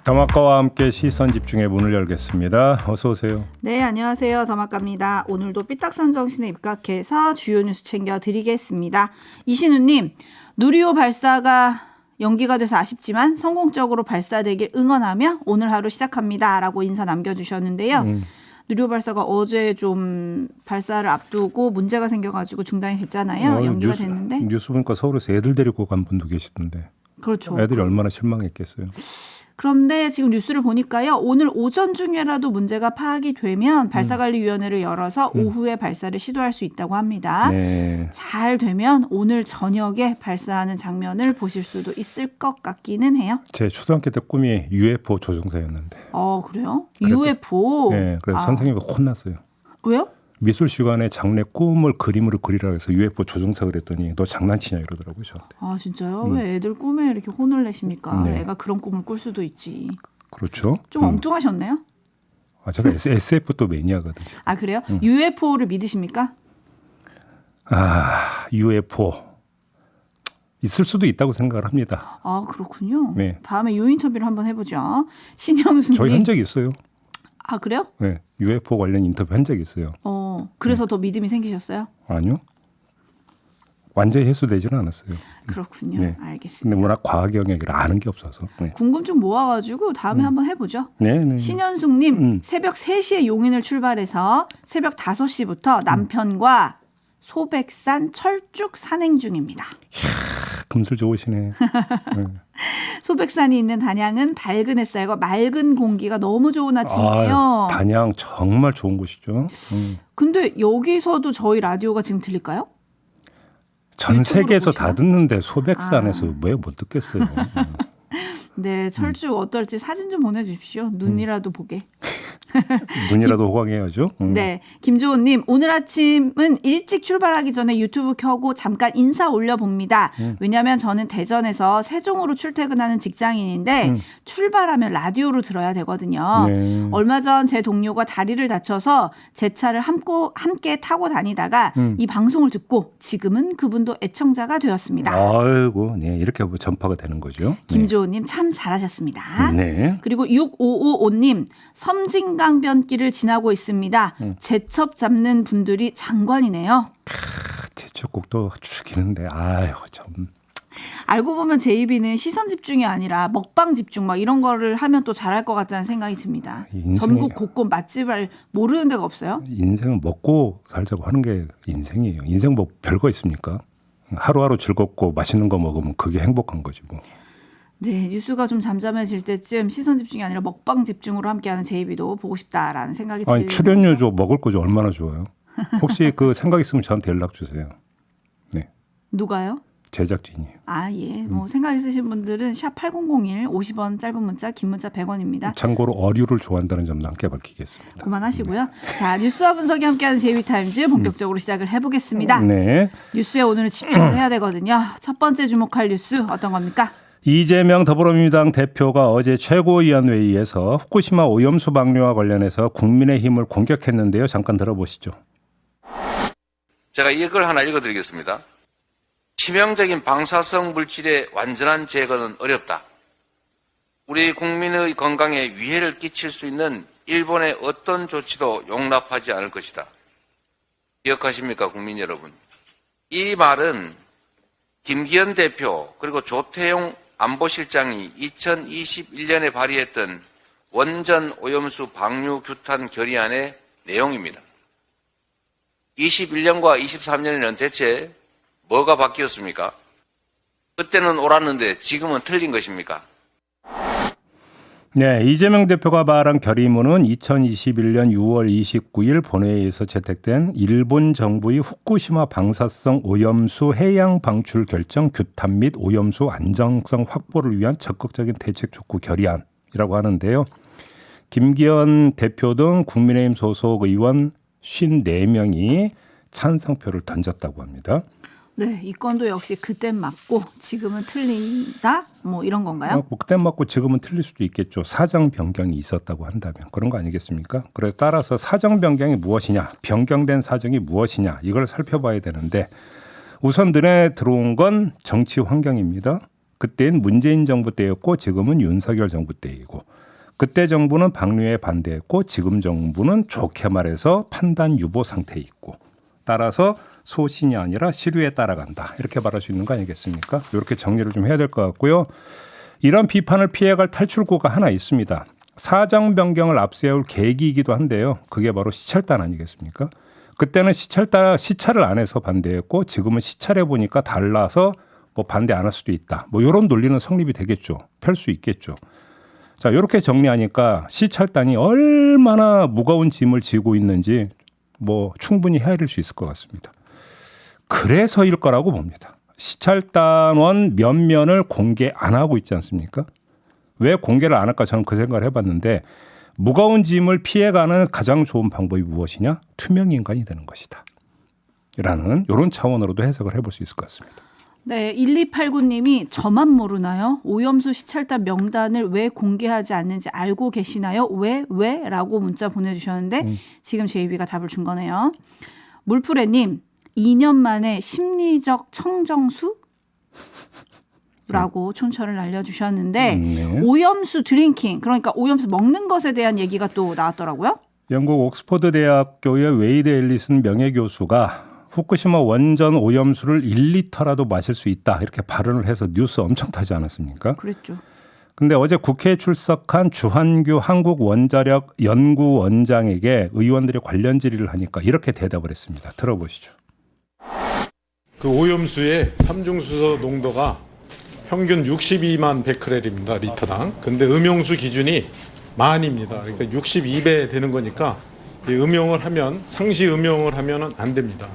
더마카와 함께 시선 집중의 문을 열겠습니다. 어서 오세요. 네, 안녕하세요. 더마카입니다. 오늘도 삐딱선 정신에 입각해서 주요 뉴스 챙겨드리겠습니다. 이신우님, 누리호 발사가 연기가 돼서 아쉽지만 성공적으로 발사되길 응원하며 오늘 하루 시작합니다. 라고 인사 남겨주셨는데요. 누리호 발사가 어제 좀 발사를 앞두고 문제가 생겨가지고 중단이 됐잖아요. 연기가 됐는데. 뉴스 보니까 서울에서 애들 데리고 간 분도 계시던데. 그렇죠. 애들이 얼마나 실망했겠어요. 그런데 지금 뉴스를 보니까요. 오늘 오전 중에라도 문제가 파악이 되면 발사관리위원회를 열어서 오후에 발사를 시도할 수 있다고 합니다. 네. 잘 되면 오늘 저녁에 발사하는 장면을 보실 수도 있을 것 같기는 해요. 제 초등학교 때 꿈이 UFO 조종사였는데. 그래요? UFO? 네. 그래서 선생님이 혼났어요. 왜요? 미술 시간에 장래 꿈을 그림으로 그리라 해서 UFO 조종사 그랬더니 너 장난치냐 이러더라고요. 저한테. 아 진짜요? 왜 애들 꿈에 이렇게 혼을 내십니까? 네. 애가 그런 꿈을 꿀 수도 있지. 그렇죠. 좀 엉뚱하셨네요? 제가 SF 또 매니아거든요. 아 그래요? UFO를 믿으십니까? UFO. 있을 수도 있다고 생각을 합니다. 아 그렇군요. 네. 다음에 요 인터뷰를 한번 해보죠. 신영수님. 저희 한 적이 있어요. 아 그래요? 네. UFO 관련 인터뷰 한 적이 있어요. 그래서 더 믿음이 생기셨어요? 아니요. 완전히 해소되지는 않았어요. 그렇군요. 네. 알겠습니다. 근데 워낙 과학 영역이라 아는 게 없어서. 네. 궁금증 모아가지고 다음에 한번 해보죠. 네. 신현숙님 새벽 3시에 용인을 출발해서 새벽 5시부터 남편과 소백산 철쭉 산행 중입니다. 금술 좋으시네. 네. 소백산이 있는 단양은 밝은 햇살과 맑은 공기가 너무 좋은 아침이에요. 단양 정말 좋은 곳이죠. 근데 여기서도 저희 라디오가 지금 들릴까요? 전 세계에서 보시나? 다 듣는데 소백산에서 왜 못 듣겠어요. 네, 철쭉 어떨지 사진 좀 보내주십시오. 눈이라도 보게. 눈이라도 호강해야죠. 네, 김주호님 오늘 아침은 일찍 출발하기 전에 유튜브 켜고 잠깐 인사 올려봅니다. 왜냐하면 저는 대전에서 세종으로 출퇴근하는 직장인인데 출발하면 라디오로 들어야 되거든요. 네. 얼마 전 제 동료가 다리를 다쳐서 제 차를 함께 타고 다니다가 이 방송을 듣고 지금은 그분도 애청자가 되었습니다. 아이고, 네 이렇게 전파가 되는 거죠. 김주호님 참 잘하셨습니다. 네. 그리고 6555님 섬진강변길을 지나고 있습니다. 제첩 잡는 분들이 장관이네요. 제첩국도 죽이는데 아유 참. 알고 보면 제이비는 시선 집중이 아니라 먹방 집중 막 이런 거를 하면 또 잘할 것 같다는 생각이 듭니다. 전국 곳곳 맛집을 모르는 데가 없어요? 인생은 먹고 살자고 하는 게 인생이에요. 인생 뭐 별거 있습니까? 하루하루 즐겁고 맛있는 거 먹으면 그게 행복한 거지 뭐. 네, 뉴스가 좀 잠잠해질 때쯤 시선 집중이 아니라 먹방 집중으로 함께하는 제이비도 보고 싶다라는 생각이 들어요. 아니 출연료 줘 먹을 거죠 얼마나 좋아요. 혹시 그 생각 있으면 저한테 연락 주세요. 네, 누가요? 제작진이에요. 아, 예. 뭐 생각 있으신 분들은 샵 8001 50원 짧은 문자 긴 문자 100원입니다. 참고로 어류를 좋아한다는 점도 함께 밝히겠습니다. 그만하시고요. 자, 뉴스와 분석이 함께하는 제이비타임즈 본격적으로 시작을 해보겠습니다. 네. 뉴스에 오늘은 집중을 해야 되거든요. 첫 번째 주목할 뉴스 어떤 겁니까? 이재명 더불어민주당 대표가 어제 최고위원회의에서 후쿠시마 오염수 방류와 관련해서 국민의힘을 공격했는데요. 잠깐 들어보시죠. 제가 이걸 하나 읽어드리겠습니다. 치명적인 방사성 물질의 완전한 제거는 어렵다. 우리 국민의 건강에 위해를 끼칠 수 있는 일본의 어떤 조치도 용납하지 않을 것이다. 기억하십니까, 국민 여러분? 이 말은 김기현 대표 그리고 조태용 안보실장이 2021년에 발의했던 원전 오염수 방류 규탄 결의안의 내용입니다. 21년과 23년에는 대체 뭐가 바뀌었습니까? 그때는 옳았는데 지금은 틀린 것입니까? 네, 이재명 대표가 발한 결의문은 2021년 6월 29일 본회의에서 채택된 일본 정부의 후쿠시마 방사성 오염수 해양 방출 결정 규탄 및 오염수 안정성 확보를 위한 적극적인 대책 촉구 결의안이라고 하는데요. 김기현 대표 등 국민의힘 소속 의원 54명이 찬성표를 던졌다고 합니다. 네, 이 건도 역시 그땐 맞고 지금은 틀린다? 뭐 이런 건가요? 그땐 맞고 지금은 틀릴 수도 있겠죠. 사정 변경이 있었다고 한다면 그런 거 아니겠습니까? 그래서 따라서 사정 변경이 무엇이냐, 변경된 사정이 무엇이냐 이걸 살펴봐야 되는데 우선 눈에 들어온 건 정치 환경입니다. 그때는 문재인 정부 때였고 지금은 윤석열 정부 때이고 그때 정부는 방류에 반대했고 지금 정부는 좋게 말해서 판단 유보 상태에 있고 따라서 소신이 아니라 시류에 따라간다. 이렇게 말할 수 있는 거 아니겠습니까? 이렇게 정리를 좀 해야 될 것 같고요. 이런 비판을 피해갈 탈출구가 하나 있습니다. 사정 변경을 앞세울 계기이기도 한데요. 그게 바로 시찰단 아니겠습니까? 그때는 시찰을 안 해서 반대했고 지금은 시찰해 보니까 달라서 뭐 반대 안 할 수도 있다. 뭐 이런 논리는 성립이 되겠죠. 펼 수 있겠죠. 자, 이렇게 정리하니까 시찰단이 얼마나 무거운 짐을 지고 있는지 뭐 충분히 헤아릴 수 있을 것 같습니다. 그래서일 거라고 봅니다. 시찰단원 면면을 공개 안 하고 있지 않습니까? 왜 공개를 안 할까 저는 그 생각을 해봤는데 무거운 짐을 피해가는 가장 좋은 방법이 무엇이냐? 투명 인간이 되는 것이다. 라는 이런 차원으로도 해석을 해볼 수 있을 것 같습니다. 네, 1289님이 저만 모르나요? 오염수 시찰단 명단을 왜 공개하지 않는지 알고 계시나요? 왜? 라고 문자 보내주셨는데 지금 제이비가 답을 준 거네요. 물풀애님 2년 만에 심리적 청정수? 라고 촌철을 날려주셨는데 네. 오염수 드링킹 그러니까 오염수 먹는 것에 대한 얘기가 또 나왔더라고요. 영국 옥스퍼드 대학교의 웨이드 앨리슨 명예교수가 후쿠시마 원전 오염수를 1리터라도 마실 수 있다 이렇게 발언을 해서 뉴스 엄청 타지 않았습니까? 그랬죠. 근데 어제 국회에 출석한 주한규 한국원자력 연구원장에게 의원들이 관련 질의를 하니까 이렇게 대답을 했습니다. 들어보시죠. 그 오염수의 삼중수소 농도가 평균 62만 베크렐입니다. 리터당. 근데 음용수 기준이 만입니다. 그러니까 62배 되는 거니까 이 음용을 하면 상시 음용을 하면은 안 됩니다.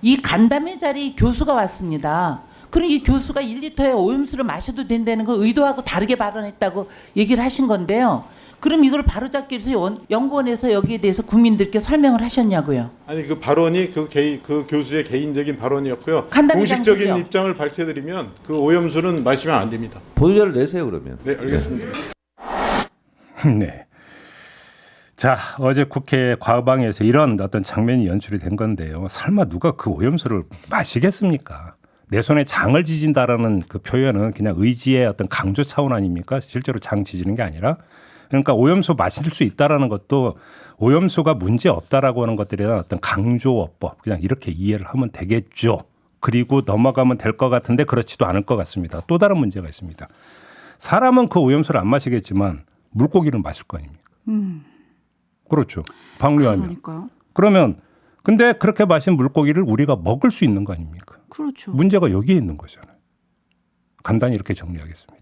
이 간담회 자리에 교수가 왔습니다. 그럼 이 교수가 1리터의 오염수를 마셔도 된다는 걸 의도하고 다르게 발언했다고 얘기를 하신 건데요. 그럼 이걸 바로잡기 위해서 연구원에서 여기에 대해서 국민들께 설명을 하셨냐고요. 아니 그 발언이 그 교수의 개인적인 발언이었고요. 간담회 공식적인 장소죠. 입장을 밝혀드리면 그 오염수는 마시면 안 됩니다. 보도자를 내세요 그러면. 네, 알겠습니다. 네. 자, 어제 국회 과방에서 이런 어떤 장면이 연출이 된 건데요. 설마 누가 그 오염수를 마시겠습니까? 내 손에 장을 지진다라는 그 표현은 그냥 의지의 어떤 강조 차원 아닙니까? 실제로 장 지지는 게 아니라. 그러니까 오염수 마실 수 있다라는 것도 오염수가 문제 없다라고 하는 것들에 대한 어떤 강조어법 그냥 이렇게 이해를 하면 되겠죠. 그리고 넘어가면 될 것 같은데 그렇지도 않을 것 같습니다. 또 다른 문제가 있습니다. 사람은 그 오염수를 안 마시겠지만 물고기는 마실 거 아닙니까? 그렇죠. 방류하면. 그러니까요. 그러면 근데 그렇게 마신 물고기를 우리가 먹을 수 있는 거 아닙니까? 그렇죠. 문제가 여기에 있는 거잖아요. 간단히 이렇게 정리하겠습니다.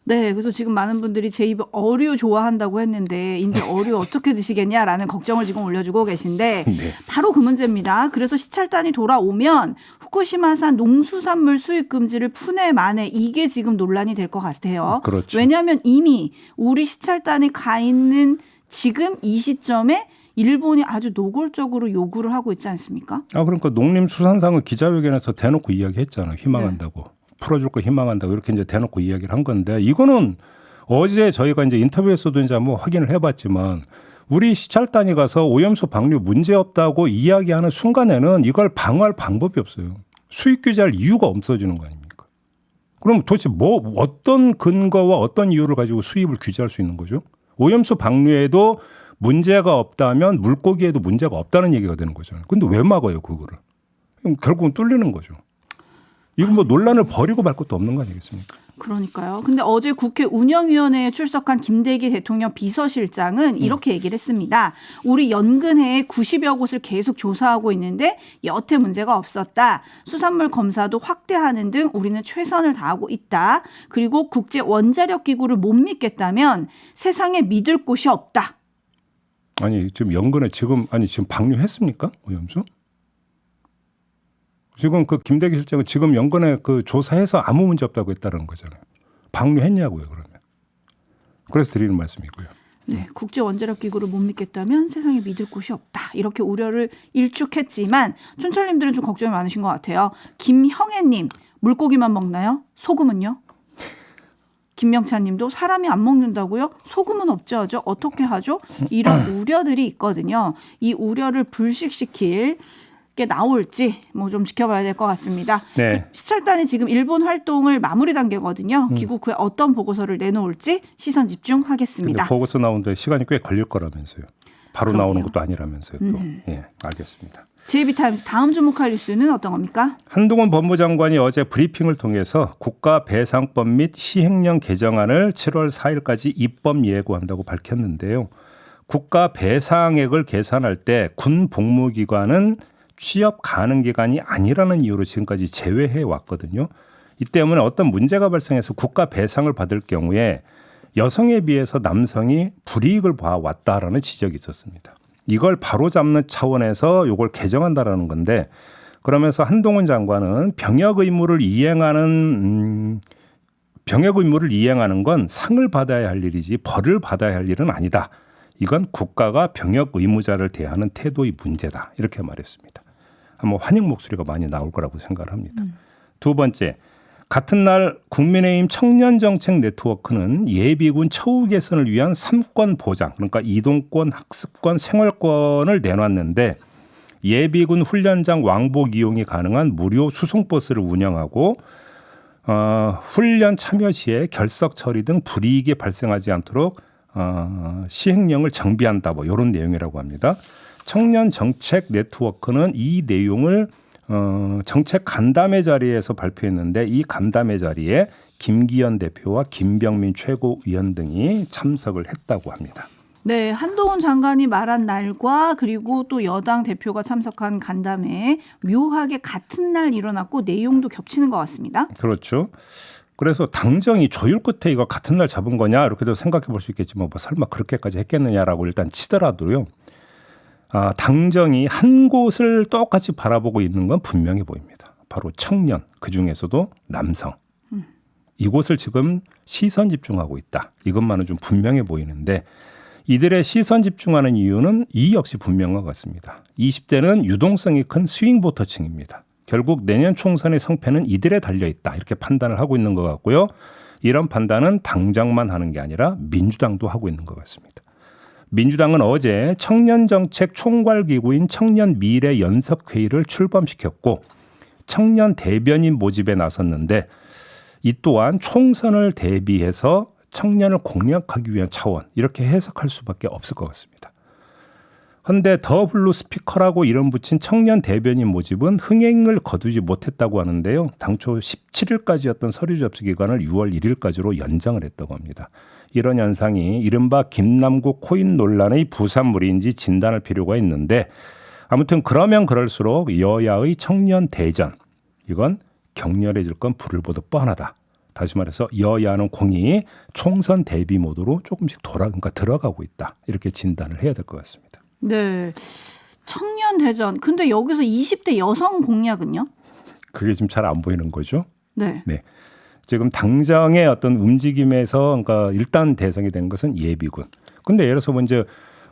네, 그래서 지금 많은 분들이 제 입에 어류 좋아한다고 했는데 이제 어류 어떻게 드시겠냐라는 걱정을 지금 올려주고 계신데 네. 바로 그 문제입니다. 그래서 시찰단이 돌아오면 후쿠시마산 농수산물 수입 금지를 푸네 마네 이게 지금 논란이 될 것 같아요. 그렇죠. 왜냐하면 이미 우리 시찰단이 가 있는 지금 이 시점에 일본이 아주 노골적으로 요구를 하고 있지 않습니까? 그러니까 농림수산상을 기자회견에서 대놓고 이야기했잖아요. 희망한다고. 풀어줄 거 희망한다고 이렇게 이제 대놓고 이야기를 한 건데 이거는 어제 저희가 이제 인터뷰에서도 이제 한번 확인을 해봤지만 우리 시찰단이 가서 오염수 방류 문제 없다고 이야기하는 순간에는 이걸 방어할 방법이 없어요. 수익 규제할 이유가 없어지는 거 아닙니까? 그럼 도대체 뭐 어떤 근거와 어떤 이유를 가지고 수입을 규제할 수 있는 거죠? 오염수 방류에도 문제가 없다면 물고기에도 문제가 없다는 얘기가 되는 거잖아요. 근데 왜 막아요 그거를? 결국은 뚫리는 거죠. 이건 뭐 논란을 벌이고 말 것도 없는 거 아니겠습니까? 그러니까요. 근데 어제 국회 운영위원회에 출석한 김대기 대통령 비서실장은 이렇게 얘기를 했습니다. 우리 연근해에 90여 곳을 계속 조사하고 있는데 여태 문제가 없었다. 수산물 검사도 확대하는 등 우리는 최선을 다하고 있다. 그리고 국제 원자력 기구를 못 믿겠다면 세상에 믿을 곳이 없다. 아니 지금 연근에 지금 방류했습니까? 오염수? 지금 그 김대기 실장은 지금 연근에 그 조사해서 아무 문제 없다고 했다는 거잖아요. 방류했냐고요 그러면. 그래서 드리는 말씀이고요. 네, 국제 원자력 기구를 못 믿겠다면 세상에 믿을 곳이 없다. 이렇게 우려를 일축했지만 촌철님들은 좀 걱정이 많으신 것 같아요. 김형애님 물고기만 먹나요? 소금은요? 김명찬님도 사람이 안 먹는다고요? 소금은 없죠. 어떻게 하죠? 이런 우려들이 있거든요. 이 우려를 불식시킬 게 나올지 뭐 좀 지켜봐야 될 것 같습니다. 네. 시찰단이 지금 일본 활동을 마무리 단계거든요. 귀국 후에 어떤 보고서를 내놓을지 시선 근데 집중하겠습니다. 보고서 나오는데 시간이 꽤 걸릴 거라면서요. 바로 그러게요. 나오는 것도 아니라면서요. 또. 예, 알겠습니다. JB타임즈 다음 주목할 뉴스는 어떤 겁니까? 한동훈 법무장관이 어제 브리핑을 통해서 국가배상법 및 시행령 개정안을 7월 4일까지 입법 예고한다고 밝혔는데요. 국가배상액을 계산할 때 군 복무기관은 취업 가능 기간이 아니라는 이유로 지금까지 제외해 왔거든요. 이 때문에 어떤 문제가 발생해서 국가배상을 받을 경우에 여성에 비해서 남성이 불이익을 봐왔다라는 지적이 있었습니다. 이걸 바로잡는 차원에서 이걸 개정한다라는 건데 그러면서 한동훈 장관은 병역 의무를 이행하는 건 상을 받아야 할 일이지 벌을 받아야 할 일은 아니다. 이건 국가가 병역 의무자를 대하는 태도의 문제다. 이렇게 말했습니다. 아마 환영 목소리가 많이 나올 거라고 생각을 합니다. 두 번째, 같은 날 국민의힘 청년정책 네트워크는 예비군 처우 개선을 위한 3권 보장, 그러니까 이동권, 학습권, 생활권을 내놨는데 예비군 훈련장 왕복 이용이 가능한 무료 수송버스를 운영하고 훈련 참여 시에 결석 처리 등 불이익이 발생하지 않도록 시행령을 정비한다 뭐 이런 내용이라고 합니다. 청년 정책 네트워크는 이 내용을 정책 간담회 자리에서 발표했는데 이 간담회 자리에 김기현 대표와 김병민 최고위원 등이 참석을 했다고 합니다. 네, 한동훈 장관이 말한 날과 그리고 또 여당 대표가 참석한 간담회에 묘하게 같은 날 일어났고 내용도 겹치는 것 같습니다. 그렇죠. 그래서 당정이 조율 끝에 이거 같은 날 잡은 거냐 이렇게도 생각해 볼 수 있겠지만 뭐 설마 그렇게까지 했겠느냐라고 일단 치더라도요. 당정이 한 곳을 똑같이 바라보고 있는 건 분명해 보입니다. 바로 청년, 그중에서도 남성. 이곳을 지금 시선 집중하고 있다. 이것만은 좀 분명해 보이는데 이들의 시선 집중하는 이유는 이 역시 분명한 것 같습니다. 20대는 유동성이 큰 스윙보터층입니다. 결국 내년 총선의 성패는 이들에 달려있다. 이렇게 판단을 하고 있는 것 같고요. 이런 판단은 당장만 하는 게 아니라 민주당도 하고 있는 것 같습니다. 민주당은 어제 청년정책 총괄기구인 청년미래연석회의를 출범시켰고 청년 대변인 모집에 나섰는데 이 또한 총선을 대비해서 청년을 공략하기 위한 차원 이렇게 해석할 수밖에 없을 것 같습니다. 그런데 더 블루 스피커라고 이름 붙인 청년 대변인 모집은 흥행을 거두지 못했다고 하는데요. 당초 17일까지였던 서류 접수 기간을 6월 1일까지로 연장을 했다고 합니다. 이런 현상이 이른바 김남국 코인 논란의 부산물인지 진단할 필요가 있는데 아무튼 그러면 그럴수록 여야의 청년 대전 이건 격렬해질 건 불을 보듯 뻔하다. 다시 말해서 여야는 공이 총선 대비 모드로 조금씩 그러니까 들어가고 있다. 이렇게 진단을 해야 될 것 같습니다. 네, 청년 대전. 근데 여기서 20대 여성 공약은요? 그게 지금 잘 안 보이는 거죠. 네. 네. 지금 당장의 어떤 움직임에서 그러니까 일단 대상이 된 것은 예비군. 근데 예를 들어서 먼저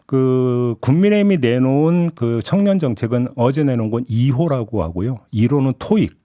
그 국민의힘이 내놓은 그 청년 정책은 어제 내놓은 건 2호라고 하고요. 1호는 토익.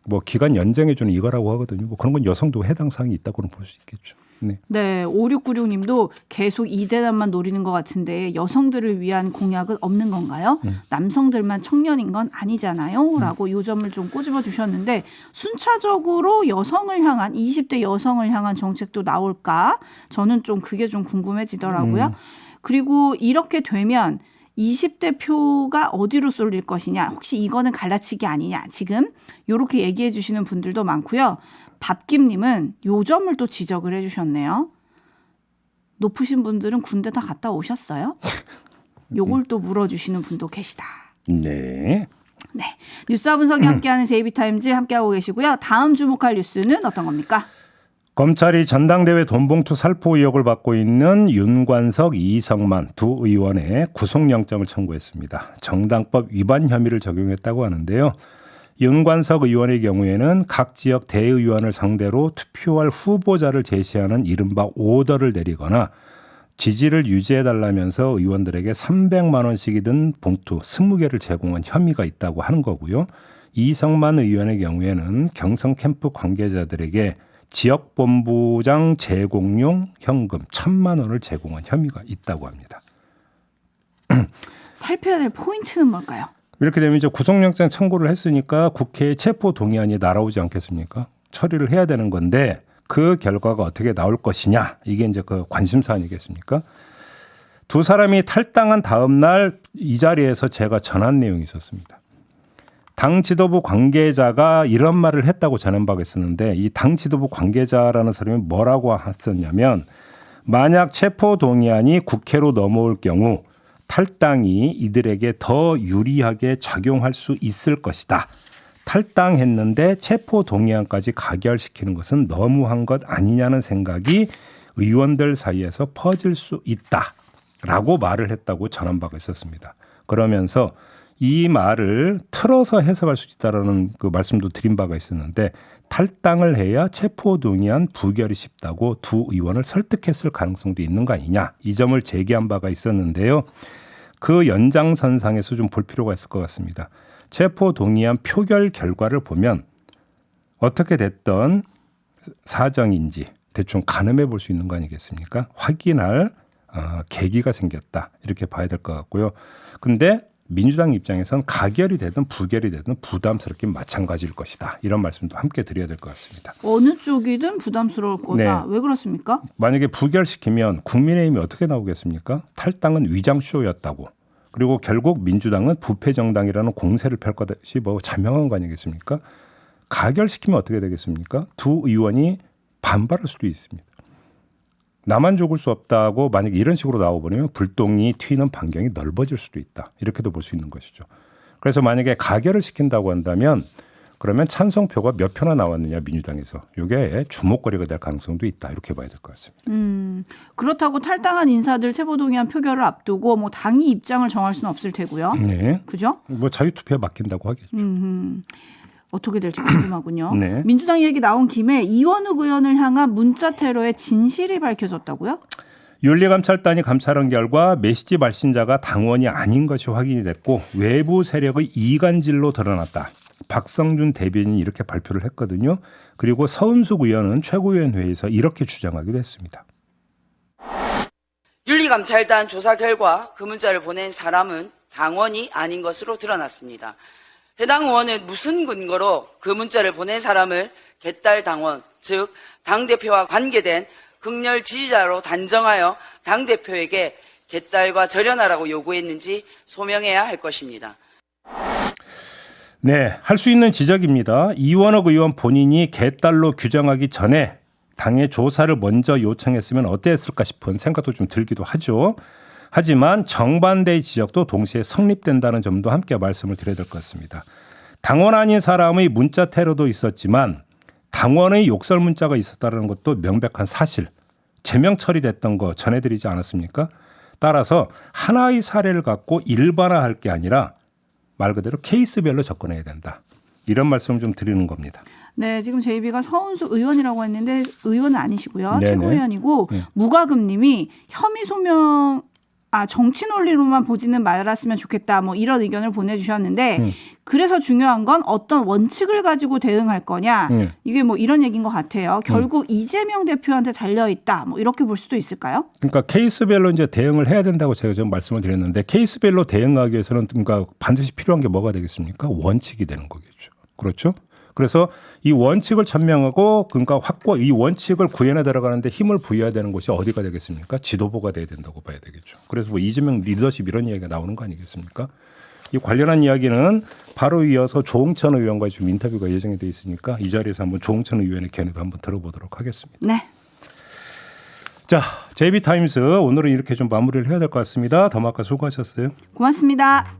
뭐 기간 연장해 주는 이거라고 하거든요. 뭐 그런 건 여성도 해당 사항이 있다고는 볼 수 있겠죠. 네. 네, 5696님도 계속 이대남만 노리는 것 같은데 여성들을 위한 공약은 없는 건가요? 남성들만 청년인 건 아니잖아요? 라고 요 점을 좀 꼬집어 주셨는데 순차적으로 여성을 향한 20대 여성을 향한 정책도 나올까? 저는 좀 그게 좀 궁금해지더라고요. 그리고 이렇게 되면 20대 표가 어디로 쏠릴 것이냐. 혹시 이거는 갈라치기 아니냐. 지금 이렇게 얘기해 주시는 분들도 많고요. 밥김님은 요 점을 또 지적을 해 주셨네요. 높으신 분들은 군대 다 갔다 오셨어요? 요걸 또 물어주시는 분도 계시다. 네. 네, 뉴스와 분석이 함께하는 JB타임즈 함께하고 계시고요. 다음 주목할 뉴스는 어떤 겁니까? 검찰이 전당대회 돈봉투 살포 의혹을 받고 있는 윤관석, 이성만 두 의원의 구속영장을 청구했습니다. 정당법 위반 혐의를 적용했다고 하는데요. 윤관석 의원의 경우에는 각 지역 대의원을 상대로 투표할 후보자를 제시하는 이른바 오더를 내리거나 지지를 유지해달라면서 의원들에게 300만 원씩이 든 봉투 20개를 제공한 혐의가 있다고 하는 거고요. 이성만 의원의 경우에는 경선 캠프 관계자들에게 지역본부장 제공용 현금 1,000만 원을 제공한 혐의가 있다고 합니다. 살펴야 될 포인트는 뭘까요? 이렇게 되면 이제 구속영장 청구를 했으니까 국회에 체포 동의안이 날아오지 않겠습니까? 처리를 해야 되는 건데 그 결과가 어떻게 나올 것이냐 이게 이제 그 관심사 아니겠습니까? 두 사람이 탈당한 다음 날 이 자리에서 제가 전한 내용이 있었습니다. 당 지도부 관계자가 이런 말을 했다고 전한 바가 있었는데 이 당 지도부 관계자라는 사람이 뭐라고 했었냐면 만약 체포 동의안이 국회로 넘어올 경우 탈당이 이들에게 더 유리하게 작용할 수 있을 것이다. 탈당했는데 체포 동의안까지 가결시키는 것은 너무한 것 아니냐는 생각이 의원들 사이에서 퍼질 수 있다라고 말을 했다고 전한 바가 있었습니다. 그러면서 이 말을 틀어서 해석할 수 있다라는 그 말씀도 드린 바가 있었는데 탈당을 해야 체포 동의안 부결이 쉽다고 두 의원을 설득했을 가능성도 있는 거 아니냐 이 점을 제기한 바가 있었는데요. 그 연장선상에서 좀 볼 필요가 있을 것 같습니다. 체포 동의안 표결 결과를 보면 어떻게 됐던 사정인지 대충 가늠해 볼 수 있는 거 아니겠습니까? 확인할 계기가 생겼다 이렇게 봐야 될 것 같고요. 근데 민주당 입장에선 가결이 되든 부결이 되든 부담스럽긴 마찬가지일 것이다. 이런 말씀도 함께 드려야 될 것 같습니다. 어느 쪽이든 부담스러울 거다. 네. 왜 그렇습니까? 만약에 부결시키면 국민의힘이 어떻게 나오겠습니까? 탈당은 위장쇼였다고. 그리고 결국 민주당은 부패정당이라는 공세를 펼 것이 뭐 자명한 거 아니겠습니까? 가결시키면 어떻게 되겠습니까? 두 의원이 반발할 수도 있습니다. 나만 죽을 수 없다고 만약에 이런 식으로 나와버리면 불똥이 튀는 반경이 넓어질 수도 있다. 이렇게도 볼 수 있는 것이죠. 그래서 만약에 가결을 시킨다고 한다면 그러면 찬성표가 몇 표나 나왔느냐 민주당에서. 이게 주목거리가 될 가능성도 있다. 이렇게 봐야 될 것 같습니다. 그렇다고 탈당한 인사들 체포동의안 표결을 앞두고 뭐 당이 입장을 정할 수는 없을 테고요. 네. 그죠? 뭐 자유투표에 맡긴다고 하겠죠. 어떻게 될지 궁금하군요. 네. 민주당 얘기 나온 김에 이원욱 의원을 향한 문자 테러의 진실이 밝혀졌다고요? 윤리감찰단이 감찰한 결과 메시지 발신자가 당원이 아닌 것이 확인이 됐고 외부 세력의 이간질로 드러났다. 박성준 대변인이 이렇게 발표를 했거든요. 그리고 서은숙 의원은 최고위원회에서 이렇게 주장하기도 했습니다. 윤리감찰단 조사 결과 그 문자를 보낸 사람은 당원이 아닌 것으로 드러났습니다. 해당 의원은 무슨 근거로 그 문자를 보낸 사람을 개딸 당원, 즉 당대표와 관계된 극렬 지지자로 단정하여 당대표에게 개딸과 절연하라고 요구했는지 소명해야 할 것입니다. 네, 할 수 있는 지적입니다. 이원욱 의원 본인이 개딸로 규정하기 전에 당의 조사를 먼저 요청했으면 어땠을까 싶은 생각도 좀 들기도 하죠. 하지만 정반대의 지적도 동시에 성립된다는 점도 함께 말씀을 드려야 될 것 같습니다. 당원 아닌 사람의 문자 테러도 있었지만 당원의 욕설 문자가 있었다는 것도 명백한 사실. 제명 처리됐던 거 전해드리지 않았습니까? 따라서 하나의 사례를 갖고 일반화할 게 아니라 말 그대로 케이스별로 접근해야 된다. 이런 말씀을 좀 드리는 겁니다. 네, 지금 JB가 서은숙 의원이라고 했는데 의원은 아니시고요. 네네. 최고위원이고 네. 무가금님이 혐의 소명 정치 논리로만 보지는 말았으면 좋겠다. 뭐 이런 의견을 보내주셨는데 그래서 중요한 건 어떤 원칙을 가지고 대응할 거냐. 이게 뭐 이런 얘기인 것 같아요. 결국 이재명 대표한테 달려있다. 뭐 이렇게 볼 수도 있을까요? 그러니까 케이스별로 이제 대응을 해야 된다고 제가 좀 말씀을 드렸는데 케이스별로 대응하기 위해서는 그러니까 반드시 필요한 게 뭐가 되겠습니까? 원칙이 되는 거겠죠. 그렇죠? 그래서 이 원칙을 천명하고 그러니까 이 원칙을 구현해 들어가는데 힘을 부여해야 되는 곳이 어디가 되겠습니까? 지도부가 돼야 된다고 봐야 되겠죠. 그래서 뭐 이재명 리더십 이런 이야기가 나오는 거 아니겠습니까? 이 관련한 이야기는 바로 이어서 조홍천 의원과 지금 인터뷰가 예정이 돼 있으니까 이 자리에서 한번 조홍천 의원의 견해도 한번 들어보도록 하겠습니다. 네. 자, JB타임스 오늘은 이렇게 좀 마무리를 해야 될 것 같습니다. 더마카 수고하셨어요. 고맙습니다.